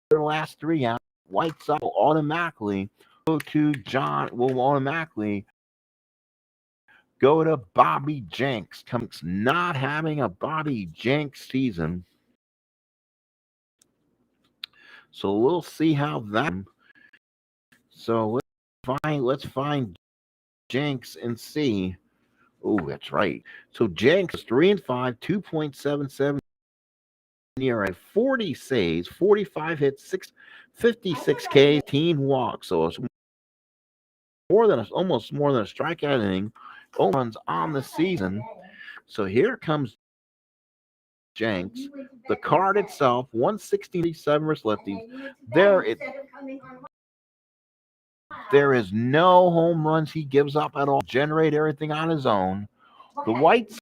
their last 3 out. White Sox will automatically go to John. Will automatically go to Bobby Jenks. Comes not having a Bobby Jenks season. So we'll see how that. So let's find Jenks and see. Oh, that's right. So Jenks 3-5, 2.77 ERA, 40 saves, 45 hits, 56 Ks, 18 walks. So it's almost more than a strikeout inning. Runs on the season. So here comes Jenks. The card itself, 167 versus lefties. There is no home runs he gives up at all. Generate everything on his own. The White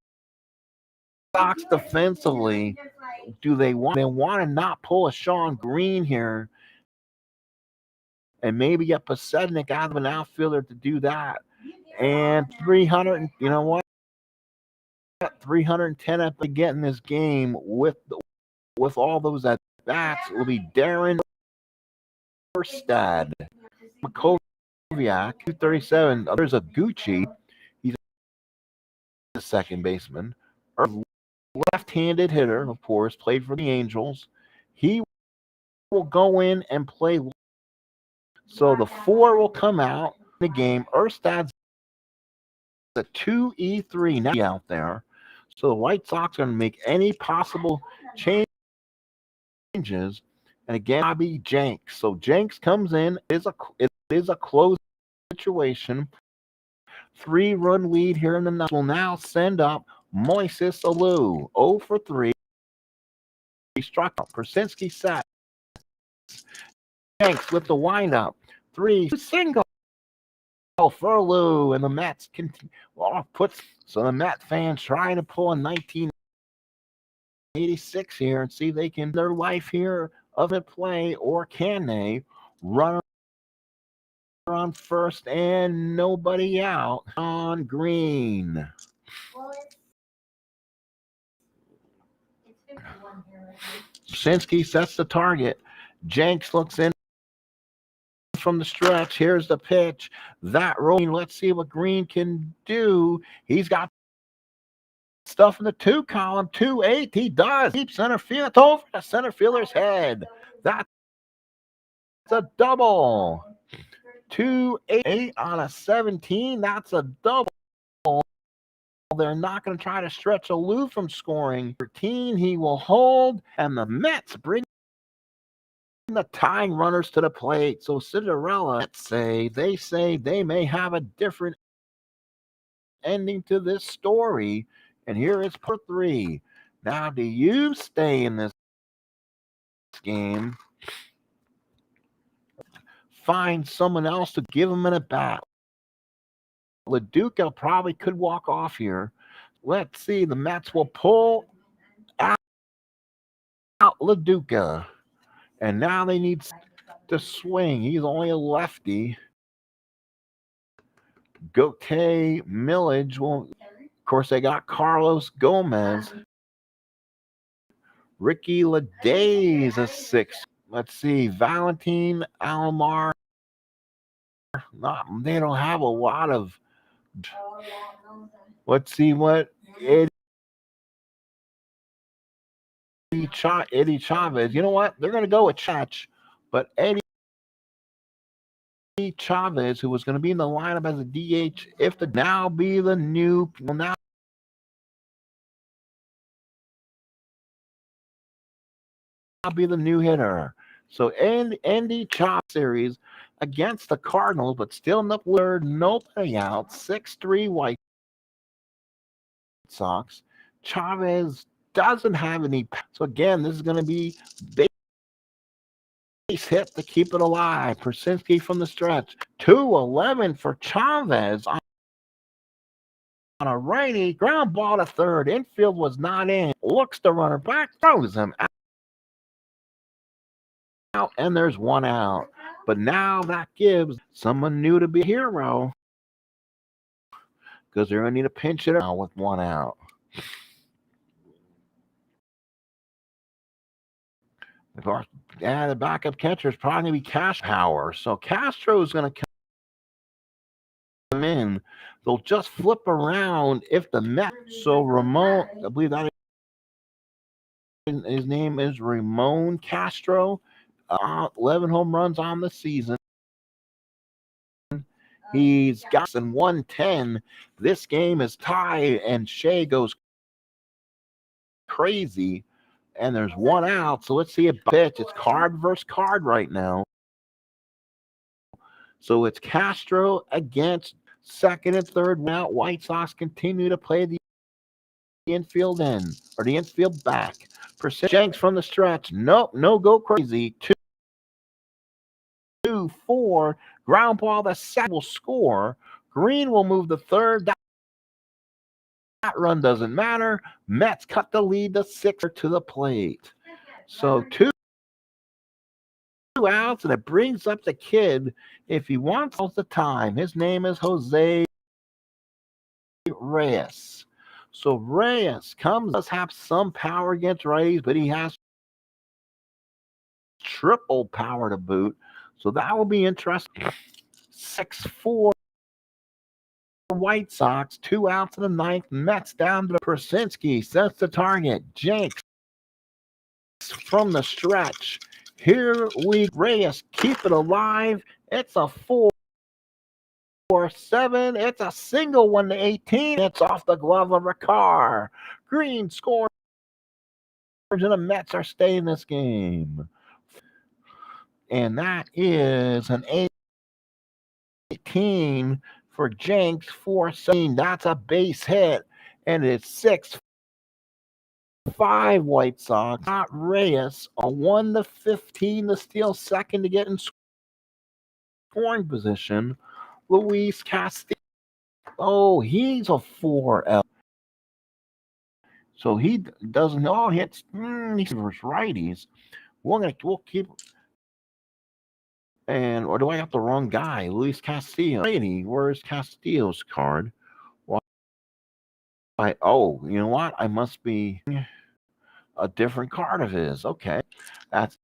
Sox defensively, they want to not pull a Sean Green here and maybe get Pasednik out of an outfielder to do that. And 300, you know what? 310 at the get in this game with all those at bats will be Darren Erstad, Makoviak, 237. There's a Gucci. He's a second baseman. Left-handed hitter, of course, played for the Angels. He will go in and play. So the 4 will come out in the game. Erstad's a 2E3 now out there. So the White Sox are going to make any possible changes. And again, Bobby Jenks. So Jenks comes in. It is a close situation. 3-run lead here in the ninth. Will now send up Moises Alou. 0 for 3. He struck out. Persinski sets. Jenks with the windup. 3 single for Alou. And the Mets so the Met fans trying to pull a 1986 here and see if they can their life here of it play, or can they run on first and nobody out on Green. Persinski sets the target. Jenks looks in from the stretch. Here's the pitch. That rolling. Let's see what Green can do. He's got stuff in the 2 column. 2-8. He does. Deep center field. It's over the center fielder's head. That's a double. 2-8 on a 17. That's a double. They're not going to try to stretch aloof from scoring. 13, he will hold, and the Mets bring the tying runners to the plate. So Cinderella, they say they may have a different ending to this story. And here is part 3. Now, do you stay in this game? Find someone else to give him an at bat. LaDuca probably could walk off here. Let's see. The Mets will pull out LaDuca. And now they need to swing. He's only a lefty. Gote, Millage. Well, of course, they got Carlos Gomez. Ricky Leday's a 6. Let's see. Valentin Alomar. They don't have a lot of. Let's see what Eddie Chavez. You know what? They're going to go with Chach, but Eddie Chavez, who was going to be in the lineup as a DH, if the now be the new hitter. So Andy Chavez series against the Cardinals, but still in the third, nobody out. 6-3 White Sox. Chavez doesn't have any. So again, this is going to be base hit to keep it alive. Persinski from the stretch. 2-11 for Chavez on a righty. Ground ball to third. Infield was not in. Looks the runner back. Throws him out. And there's one out. But now that gives someone new to be a hero. Because they're going to need a pinch hitter now with one out. Of course, the backup catcher is probably going to be Cash Power. So Castro is going to come in. They'll just flip around if the Mets. So Ramon, I believe that his name is Ramon Castro. 11 home runs on the season. He's got in 110. This game is tied, and Shea goes crazy. And there's one out, so let's see a pitch. It's card versus card right now. So it's Castro against second and third out. White Sox continue to play the infield end, or the infield back. Jenks from the stretch. Nope, no go crazy. 2-4. Ground ball, the second will score. Green will move the third. That run doesn't matter. Mets cut the lead to 6 to the plate. So 2 outs, and it brings up the kid if he wants all the time. His name is Jose Reyes. So Reyes does have some power against righties, but he has triple power to boot. So that will be interesting. 6-4. White Sox, 2 outs in the ninth. Mets down to Persinski. Sets the target. Jenks from the stretch. Here Reyes keep it alive. It's a 4-7. It's a single 1-18. It's off the glove of Ricard. Green scores, and the Mets are staying in this game. And that is an 18 for Jenks. 4-7. That's a base hit. And it's 6-5 White Sox. Not Reyes. A 1-15 to steal second to get in scoring position. Luis Castillo. Oh, he's a 4L. So he doesn't all hits. He's versus righties. We'll keep. And or do I got the wrong guy? Luis Castillo. Where's Castillo's card? Oh, you know what? I must be a different card of his. Okay, that's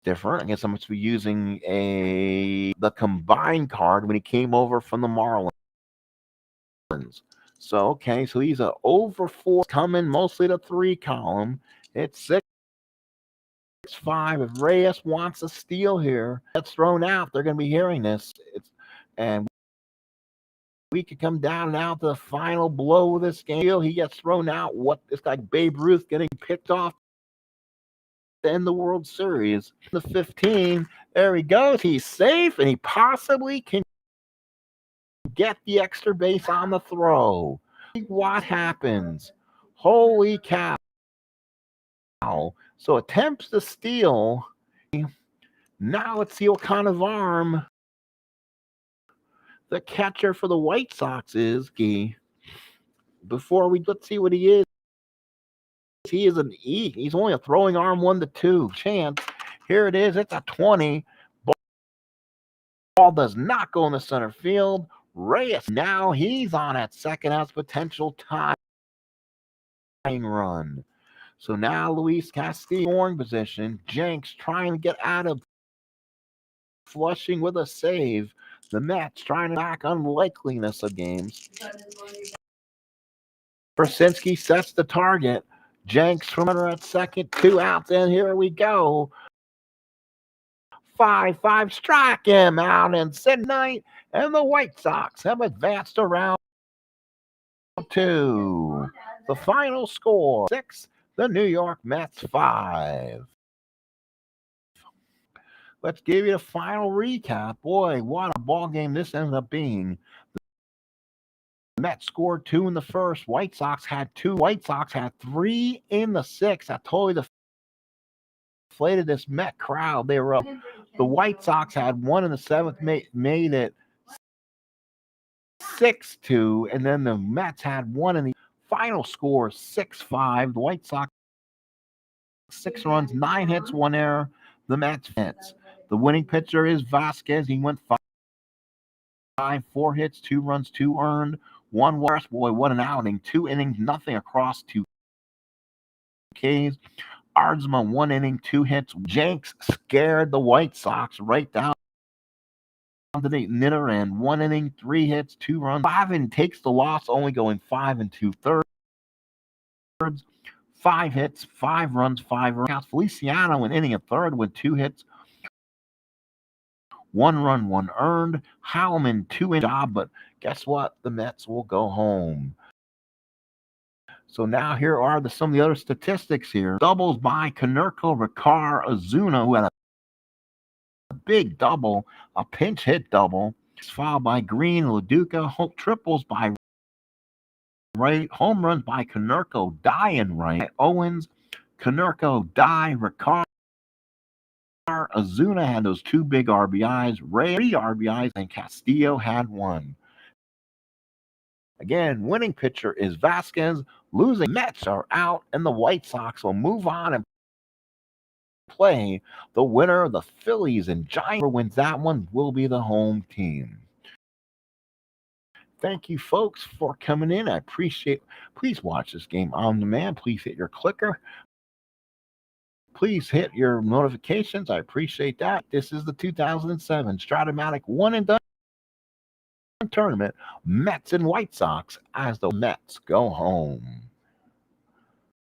different. I guess I must be using the combined card when he came over from the Marlins. So, okay, so he's a over 4 coming mostly to 3 column. It's 6-5. If Reyes wants a steal here, that's thrown out. They're going to be hearing this. And we could come down now to the final blow of this game. He gets thrown out. What, it's like Babe Ruth getting picked off to end the World Series. The 15, there he goes. He's safe, and he possibly can get the extra base on the throw. What happens? Holy cow. So attempts to steal. Now let's see what kind of arm the catcher for the White Sox is. Let's see what he is. He is an E. He's only a throwing arm 1-2 chance. Here it is. It's a 20. Ball does not go in the center field. Reyes, now he's on at second, has potential tying run. So now Luis Castillo scoring position. Jenks trying to get out of Flushing with a save. The Mets trying to back unlikeliness of games. Brzezinski sets the target. Jenks from runner at second, 2 outs, and here we go. 5-5, strike him out in midnight, and the White Sox have advanced to round 2. The final score, 6, the New York Mets 5. Let's give you the final recap. Boy, what a ball game this ended up being. The Mets scored 2 in the first. White Sox had 2. White Sox had 3 in the 6th. That totally deflated this Met crowd. They were up. The White Sox had 1 in the 7th, made it 6-2, and then the Mets had 1 in the final score, 6-5. The White Sox 6 runs, 9 hits, 1 error. The Mets hits. The winning pitcher is Vazquez. He went 5, 4 hits, 2 runs, 2 earned, 1 walk. Boy, what an outing! 2 innings, nothing across 2 Ks. Ardsma, 1 inning, 2 hits. Jenks scared the White Sox right down to the knitter end. 1 inning, 3 hits, 2 runs. Glavine takes the loss, only going 5 2/3. 5 hits, 5 runs, 5 runs. Feliciano, an inning, a third with 2 hits, 1 run, 1 earned. Howman, 2 in job, but guess what? The Mets will go home. So now here are some of the other statistics here. Doubles by Konerko, Ricard, Ozuna, who had a big double, a pinch hit double. Fouled by Green, Laduca. Triples by Wright. Home runs by Konerko, Dye, and Wright. Owens, Konerko, Dye, Ricard. Ozuna had those 2 big RBIs. Ray 3 RBIs, and Castillo had 1. Again, winning pitcher is Vazquez. Losing Mets are out, and the White Sox will move on and play the winner of the Phillies, and Giants. Whoever wins that one will be the home team. Thank you, folks, for coming in. I appreciate. Please watch this game on demand. Please hit your clicker. Please hit your notifications. I appreciate that. This is the 2007 Strat One and Done Tournament. Mets and White Sox as the Mets go home.